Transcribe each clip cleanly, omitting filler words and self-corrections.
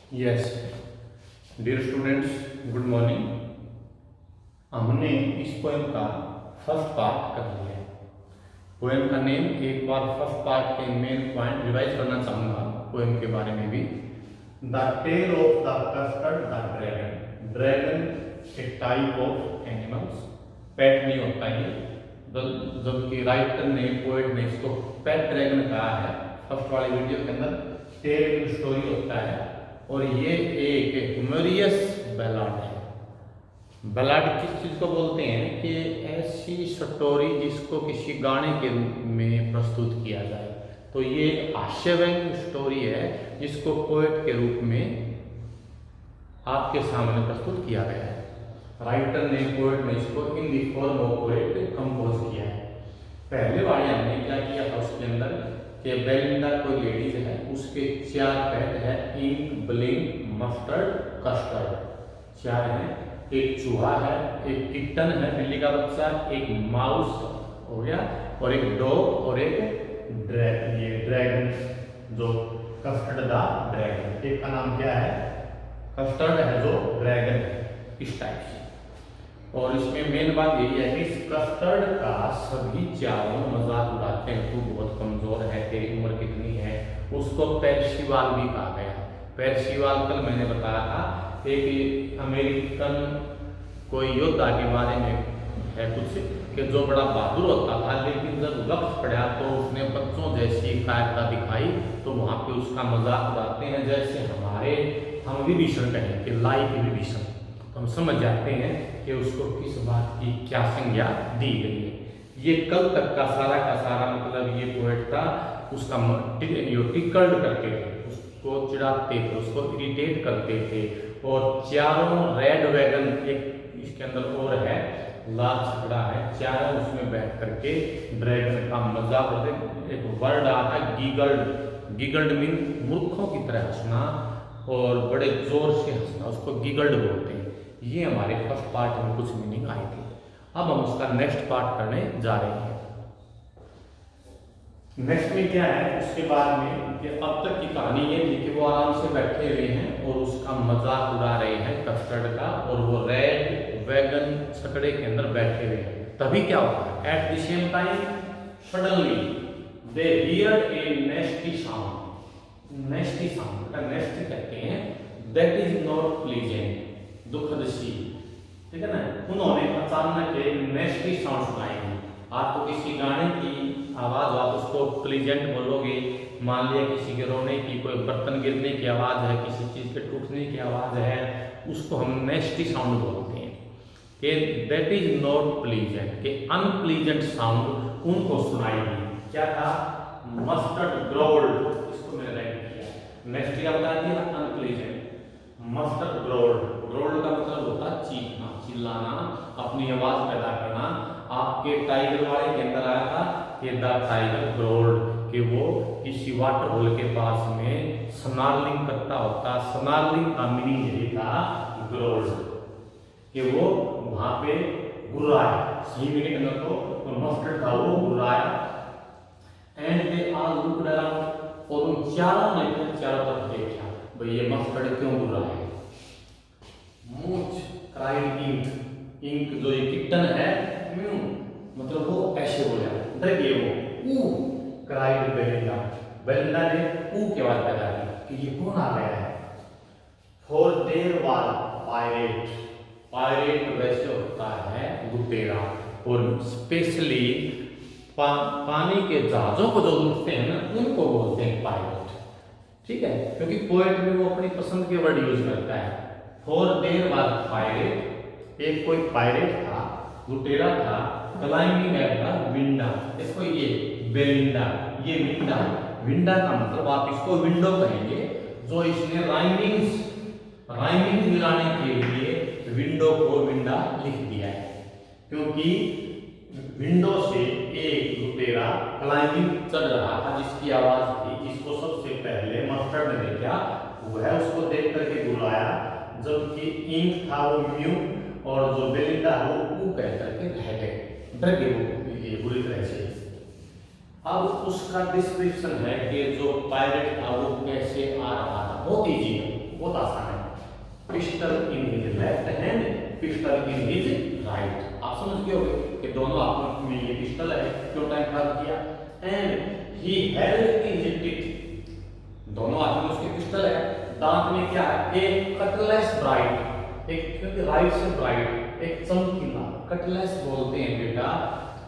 Yes dear students, good morning. हमने इस poem का फर्स्ट पार्ट कर लिया है। पोएम का नेम एक बार फर्स्ट पार्ट के मेन पॉइंट रिवाइज करना चाहूँगा पोएम के बारे में भी। The tale of the custard the dragon. Dragon एक टाइप ऑफ एनिमल्स, पेट नहीं होता है, जबकि राइटर ने पोएट ने इसको पेट ड्रैगन कहा है। फर्स्ट वाली वीडियो के अंदर टेल स्टोरी होता है और ये एक ह्यूमरियस बैलाड है। बैलाड किस चीज़ को बोलते हैं कि ऐसी स्टोरी जिसको किसी गाने के रूप में प्रस्तुत किया जाए। तो ये हास्यव्यंग्य स्टोरी है जिसको पोएट के रूप में आपके सामने प्रस्तुत किया गया है। राइटर ने पोएट ने इसको in the form of poet compose किया है। पहले वाले हमने क्या किया था उसके अंदर कि बेलिंडा कोई लेडीज है, उसके 4 पेट है, इंक, ब्लिंक, मस्टर्ड, कस्टर्ड। 4 हैं। एक चूहा है, एक किटन है बिल्ली का बच्चा, एक माउस हो गया और एक डॉग और एक ड्रैगन जो कस्टर्ड द ड्रैगन। एक का नाम क्या है? कस्टर्ड है जो ड्रैगन है, इस टाइप से। और इसमें मेन बात यही है कि इस कस्टर्ड का सभी चारों मजाक उड़ाते हैं। तू बहुत कमजोर है, तेरी उम्र कितनी है। उसको पेर्शिवाल भी कहा गया। पेर्शिवाल कल मैंने बताया था, एक अमेरिकन कोई योद्धा के बारे में है कुछ कि जो बड़ा बहादुर होता था, लेकिन जब वक्त पड़ा तो उसने बच्चों जैसी कायरता दिखाई, तो वहाँ पे उसका मजाक उड़ाते हैं। जैसे हम विभीषण कहें कि लाइक विभीषण, तो हम समझ जाते हैं कि उसको किस बात की क्या संज्ञा दी गई है। ये कल तक का सारा मतलब ये पोएट था, उसका टिकल्ड करते थे, उसको चिढ़ाते थे, उसको इरिटेट करते थे। और चारों रेड वैगन, एक इसके अंदर और है, लाल छकड़ा है, चारों उसमें बैठ करके ड्रैगन का मजाक करते। एक वर्ड आता है गिगल्ड। गिगल्ड मीन मूर्खों की तरह हंसना और बड़े जोर से हंसना, उसको गिगल्ड बोलते हैं। ये हमारे फर्स्ट पार्ट में कुछ मीनिंग आई थी। अब हम उसका नेक्स्ट पार्ट करने जा रहे हैं। नेक्स्ट में क्या है, उसके बाद में कि अब तक की कहानी ये थी कि वो आराम से बैठे हुए हैं और उसका मजाक उड़ा रहे हैं कस्टर्ड का, और वो रेड वैगन छकड़े के अंदर बैठे हुए हैं। तभी क्या होता है, at the same time suddenly they hear A नेस्टी sound. नेस्टी sound का नेस्टी कहते हैं, दैट इज नॉट प्लीजेंट, दुखद सी, ठीक है ना। उन्होंने अचानक एक नेस्टी साउंड सुनाई। आपको किसी गाने की आवाज, आप उसको प्लीजेंट बोलोगे। मान लिया किसी के रोने की, कोई बर्तन गिरने की आवाज है, किसी चीज के टूटने की आवाज है, उसको हम नेस्टी साउंड बोलते हैं। कि दैट इज नॉट प्लीजेंट, कि अनप्लीजेंट साउंड उनको सुनाई दी। क्या था? मस्टर्ड ग्रोल्ड, इसको मैंने राइट किया। नेक्स्ट क्या बता दिया? अनप्लीजेंट। मस्टर्ड ग्रोल्ड, ग्रोल्ड का मतलब होता है चीखना, चिल्लाना, अपनी आवाज पैदा करना। आपके टाइगर वाले के अंदर आया था कि द टाइगर ग्रोल्ड, कि वो किसी वाटर होल के पास में स्नार्लिंग करता होता। स्नार्लिंग का मीनिंग यही था ग्रोल्ड, कि वो वहां पे गुर्राया। सही मीनिंग अंदर तो मस्टर्ड था, वो गुर्राया। And they all looked around, और उन चारों ने फिर चारों तरफ देखा, भाई ये मस्टर्ड क्यों गुर्राया है। मूच क्राइड इंक, इंक जो ये किटन है, मतलब वो ऐसे बोला, डर गए वो। क्राइड बेलिंडा, बेलिंडा ने की आवाज पैदा की कि ये कौन आ गया है। For their was pirate, pirate वैसे होता है लुटेरा, और स्पेशली पानी के जहाजों को जो लूटते हैं ना, उनको बोलते हैं पायरेट, ठीक है। क्योंकि पोएट में वो अपनी पसंद के वर्ड यूज करता है। फॉर देयर वाज पायरेट, एक कोई पायरेट था, लुटेरा था, क्लाइंबिंग एट द विंडा। देखो ये बेलिंडा, ये विंडा, विंडा का मतलब आप इसको विंडो कहेंगे। जो इसने राइमिंग्स मिलाने के लिए विंडो को विंडा लिख दिया है, क्योंकि विंडो से एक लुटेरा क्लाइंबिंग चढ़ रहा था, जिसकी आवाज थी, जिसको सबसे पहले मस्टर्ड ने देखा, वह उसको देख करके बुलाया। जबकि इंक था वो म्यू, और जो बेलिंडा है वो कह करके रह गए, डर गए वो ये बुरी तरह से। अब उसका डिस्क्रिप्शन है कि जो पायरेट था वो कैसे आ रहा था, बहुत इजी है। बहुत आसान है। Pistol in his left hand, pistol in his right. आप समझ गए होंगे कि दोनों हाथों में ये पिस्टल है, क्यों टाइम खराब किया। And he held in his teeth, दोनों हाथों में उसके पिस्टल है, दांत में क्या है, एक कटलेस ब्राइट, एक क्योंकि राइट से ब्राइट, एक चमकीला। कटलेस बोलते हैं बेटा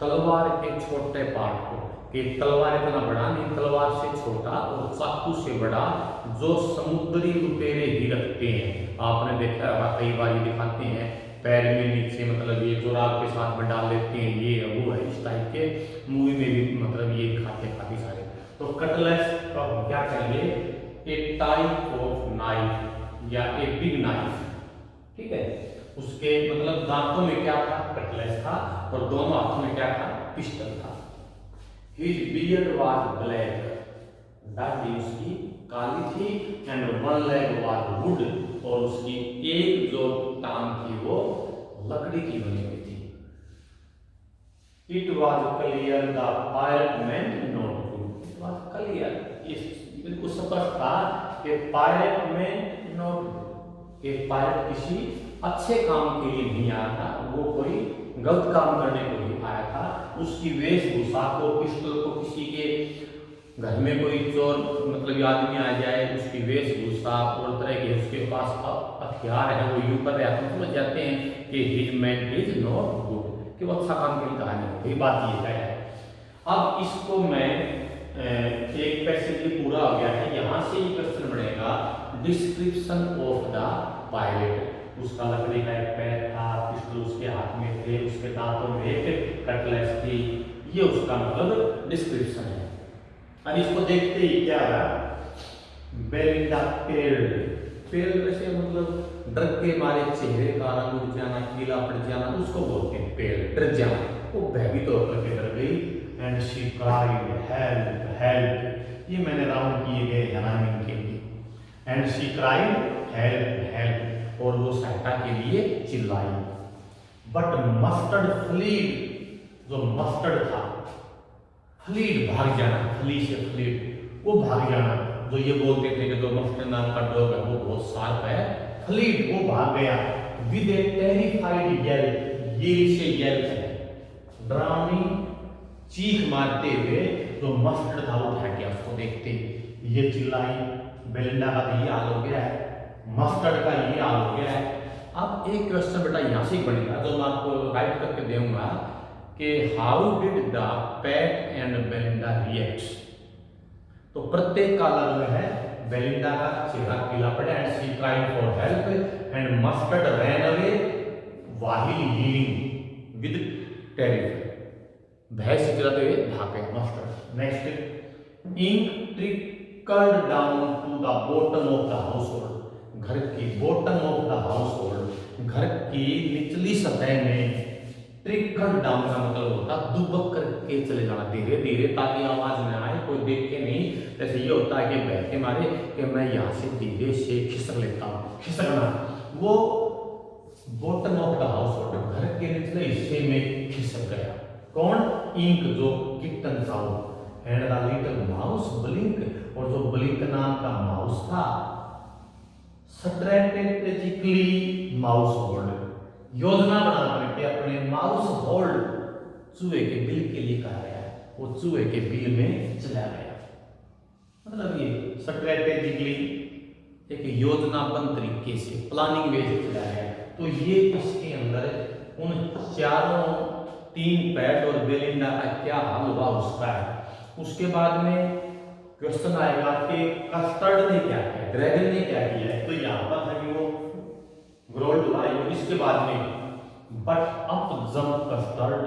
तलवार के छोटे पार्ट को, कि तलवार इतना बड़ा नहीं, तलवार से छोटा और चाकू से बड़ा, जो समुद्री लुटेरे ही रखते हैं। आपने देखा होगा कई बार ये दिखाते हैं पैर में नीचे, मतलब ये जोराब के साथ में डाल लेते हैं, ये वो है, इस टाइप के मूवी में भी मतलब ये दिखाते हैं काफी सारे। तो कटलेस का हम क्या कहेंगे, ए टाइप ऑफ नाइफ या ए बिग नाइफ, ठीक है। उसके मतलब दांतों में क्या था, कटलेस था, और दोनों हाथों में क्या था, पिस्टल था। His beard was black, दाढ़ी उसकी काली थी, and one leg was wood, और उसकी एक जो टांग थी वो लकड़ी की बनी हुई थी। It was clear the pirate meant not to, it was clear, इस बिल्कुल स्पष्ट था कि पायरेट में नॉट, कि पायरेट किसी अच्छे काम के लिए नहीं आया था, वो कोई गलत काम करने को ही आया था। उसकी वेशभूषा को, पिस्टल को, किसी के घर में कोई चोर मतलब आदमी आ जाए, उसकी वेशभूषा और तरह के उसके पास हथियार है, वो यूं कर रहे हैं, समझ जाते हैं कि his meant is not good, कि वो अच्छा काम के लिए कहा नहीं, बात ये है। अब इसको मैं एक पैसेज भी पूरा हो गया है, यहाँ से ये क्वेश्चन बनेगा डिस्क्रिप्शन ऑफ द पायरेट। उसका लकड़ी का एक पैर था, पिस्टल उसके हाथ में थे, उसके दांतों में एक कटलेस थी, ये उसका मतलब डिस्क्रिप्शन है। अब इसको देखते ही क्या हुआ, बेलिंडा पेल्ड वैसे मतलब डर के मारे चेहरे का रंग उड़ जाना, पीला पड़ जाना, उसको बोलते हैं पेल्ड, डर जाना, वो भयभीत होकर के डर गई। And she cried help help, ये मैंने राउंड किए गए हैरानी के लिए। And she cried help help, और वो सहायता के लिए चिल्लाई। बट मस्टर्ड फ्लीड, जो मस्टर्ड था, फ्लीड भाग जाना, फ्ली से फ्लीड वो भाग जाना, जो ये बोलते थे कि जो मस्टर्ड नाम का डॉग है वो बहुत शार्प है, फ्लीड वो भाग गया। विद ए टेरिफाइड येल, ये से येल है डरावनी चीख मारते हुए, जो मस्टर्ड था वो भाग गया उसको देखते। ये चिल्लाई, बेलिंडा का तो ये हाल हो गया है, मस्टर्ड का ये हाल हो गया है। अब एक क्वेश्चन बेटा यहाँ से बनेगा जो मैं आपको राइट करके दूंगा कि how did the PAT and Belinda react. तो प्रत्येक का अलग है, बेलिंडा का चेहरा पीला पड़ा, and she cried for help, and mustard ran away while yelling with terror, भय से चिल्लाते हुए भाग गया mustard. Next, ink trickled down to the bottom of the house hold, घर की bottom of the house hold, घर की निचली सतह में। ट्रिकल डाउन का मतलब होता दुबक करके चले जाना धीरे धीरे, ताकि आवाज न आए, कोई देख के नहीं। जैसे ये होता है कि बहके मारे कि मैं यहाँ से धीरे से खिसक लेता हूँ, खिसकना, वो bottom of the house hold, घर के निचले हिस्से में खिसक गया। कौन? इंक, जो किटन था वो। And the little mouse blink, और जो ब्लिंक नाम का माउस था, स्ट्रैटेजिकली माउस होल्ड, योजना बना करके अपने माउस होल्ड, चूहे के बिल के लिए कहा गया, वो चूहे के बिल में चला गया। मतलब ये स्ट्रैटेजिकली एक योजनाबद्ध तरीके से, प्लानिंग वे से चला गया। तो ये इसके अंदर उन चारों, तीन पैट और बेलिंडा का क्या हाल हुआ उसका है। उसके बाद में क्वेश्चन आएगा कि कस्टर्ड ने क्या किया, ड्रैगन ने क्या किया है। तो यहाँ पर है वो ग्रोल्ड हुआ, इसके बाद में बट अप जंप कस्टर्ड,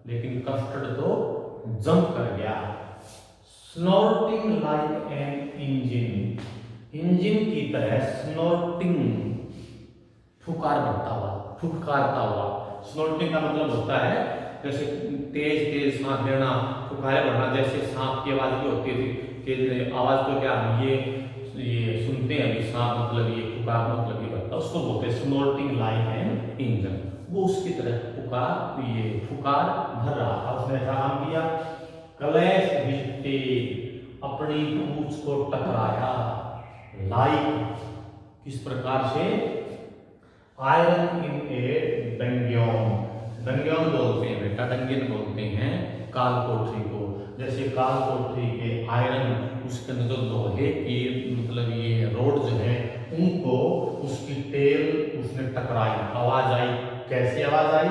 लेकिन कस्टर्ड तो जंप कर गया। स्नॉर्टिंग लाइक एन इंजन, इंजन की तरह स्नॉर्टिंग, फुकार भरता हुआ, फुफकारता हुआ। स्नॉर्टिंग का मतलब होता है जैसे तेज तेज सांस लेना, फुकारे भरना, जैसे सांप की आवाज भी होती थी कि आवाज तो क्या ये सुनते हैं अभी सांप, मतलब ये फुकार मतलब ये करता, उसको बोलते हैं स्नॉर्टिंग लाइक एन इंजन। वो उसकी तरह फुकार, ये फुकार भर रहा था। उसने काम किया, क्लैश हिज टेल, अपनी पूंछ को टकराया, लाइक किस प्रकार से? आयरन इन ए डंग्योन, डंग्योन बोलते हैं बेटा, डंगिन बोलते हैं काल कोठरी को। जैसे काल कोठरी के आयरन, उसके अंदर जो लोहे की मतलब ये रोड जो है उनको उसकी टेल उसने टकराई, आवाज आई। कैसी आवाज आई?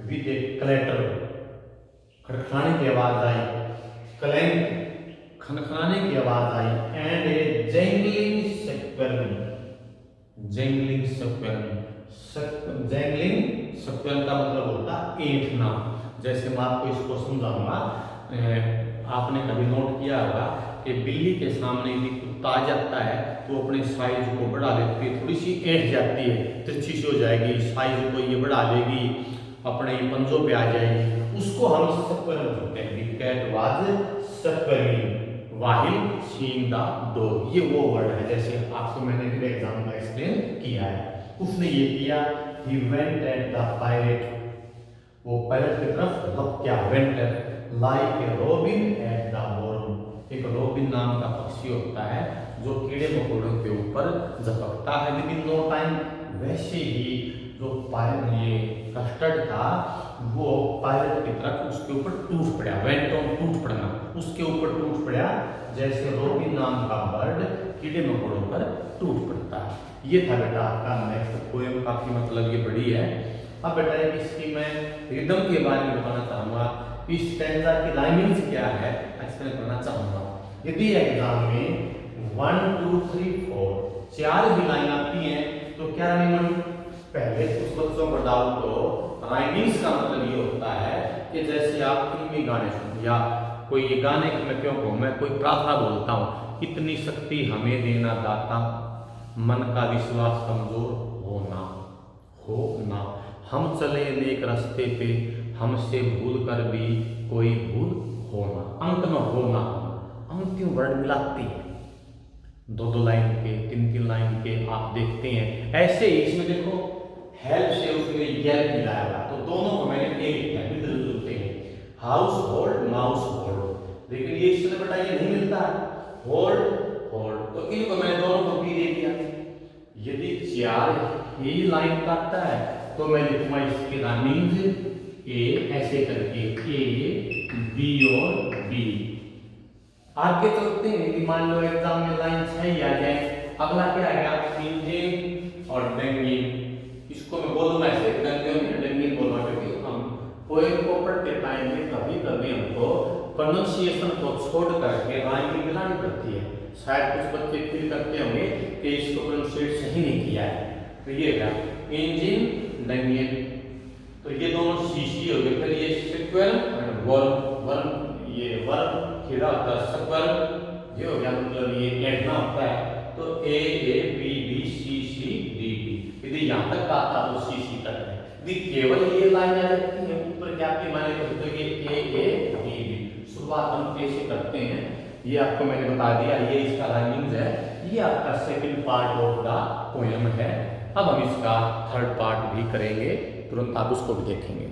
विद ए क्लैटर, खड़खड़ाने की आवाज आई, क्लैंक खनखनाने की आवाज आई, and a jangling squirm, jangling squirm, jangling squirm का मतलब होता ऐंठना। जैसे मैं आपको इसको समझाऊंगा, आपने कभी नोट किया होगा कि बिल्ली के सामने यदि कुत्ता आ जाता है तो अपने साइज को बढ़ा लेती है, थोड़ी सी ऐंठ जाती है, तिरछी सी हो जाएगी, साइज को ये बढ़ा लेगी, अपने पंजों पे आ जाएगी, उसको हम सेक्वेरन बोलते हैं। The cat was squirming while seeing the dog, ये वो वर्ड है जैसे आपको मैंने फिर एग्जाम में एक्सप्लेन किया है। उसने ये किया, ही वेंट एट द पायरेट, वो पायरेट की तरफ लप क्या went like a robin at the born, एक रोबिन नाम का पक्षी होता है जो कीड़े मकोड़ों के ऊपर झपकता है विद इन नो टाइम। वैसे ही जो ये कस्टर्ड था वो पायरेट की तरफ उसके ऊपर टूट पड़ा, वेंट ऑन टूट पड़ना, उसके ऊपर टूट पड़ा जैसे रोबिन नाम का बर्ड कीड़े मकोड़ों पर टूट पड़ता है। ये था बेटा आपका नेक्स्ट पोएम, काफी मतलब ये बड़ी है। अब बेटा इसकी मैं रिदम के बारे में बताना चाहूंगा, इस स्टैंजा की लाइनिंग्स क्या है एक्सप्लेन करना चाहूंगा। यदि एग्जाम में 1 2 3 4 चार भी लाइन आती हैं तो क्या राइमिंग? पहले कुछ बच्चों को डाउट हो, राइमिंग्स का मतलब ये होता है कि जैसे आप फिल्मी गाने सुन या कोई ये गाने में क्यों कहूं, मैं कोई प्रार्थना बोलता हूँ, इतनी शक्ति हमें देना दाता, मन का विश्वास कमजोर हो ना, हम चले नेक रास्ते पे, हमसे भूल कर भी कोई भूल होना, अंत में होना, अंतिम वर्ड मिलाती है, 2 लाइन के 3 लाइन के आप देखते हैं। ऐसे ही इसमें देखो हेल्प से उसमें येल्प मिलाया हुआ, तो दोनों को मैंने एक लिखा है, मिलते जुलते हैं, हाउस होल्ड माउस होल्ड, लेकिन ये इसमें बेटा ये नहीं मिलता है, होल्ड होल्ड, तो इनको मैंने दोनों को भी दे दिया। यदि 4 ही लाइन काटता है तो मैं लिखूंगा इसकी रनिंग ए ऐसे करके, ए बी और बी। आगे चलते हैं, यदि मान लो एग्जाम में लाइन 6 ही आ जाए, अगला क्या आएगा? इंजन और डेंगिन। इसको मैं बोलूंगा ऐसे, डेंगिन बोलूंगा, क्योंकि हम पोएम को पढ़ते टाइम में कभी कभी हमको प्रोनाउंसिएशन को छोड़ करके राइमिंग मिलानी पड़ती है। शायद कुछ बच्चे फील करते होंगे कि इसको प्रोनाउंसिएट सही नहीं किया है, तो ये क्या इंजन डेंगिन, तो ये दोनों सीसी हो गए। फिर ये सेक्वेरन और वर्म, वर्म ये वर्म खीरा होता है, सेक्वेरन ये हो गया, मतलब ये ऐंठना होता है, तो A A B B C C D D, यदि यहाँ तक का आता तो सी सी तक है। यदि केवल ये लाइन आ जाती है ऊपर क्या आपके माने तो ये ए बी बी, शुरुआत हम कैसे करते हैं ये आपको मैंने बता दिया, ये इसका राइमिंग्स है, ये आपका second part of the poem है। अब हम इसका थर्ड पार्ट भी करेंगे, तुरंत आप उसको भी देखेंगे।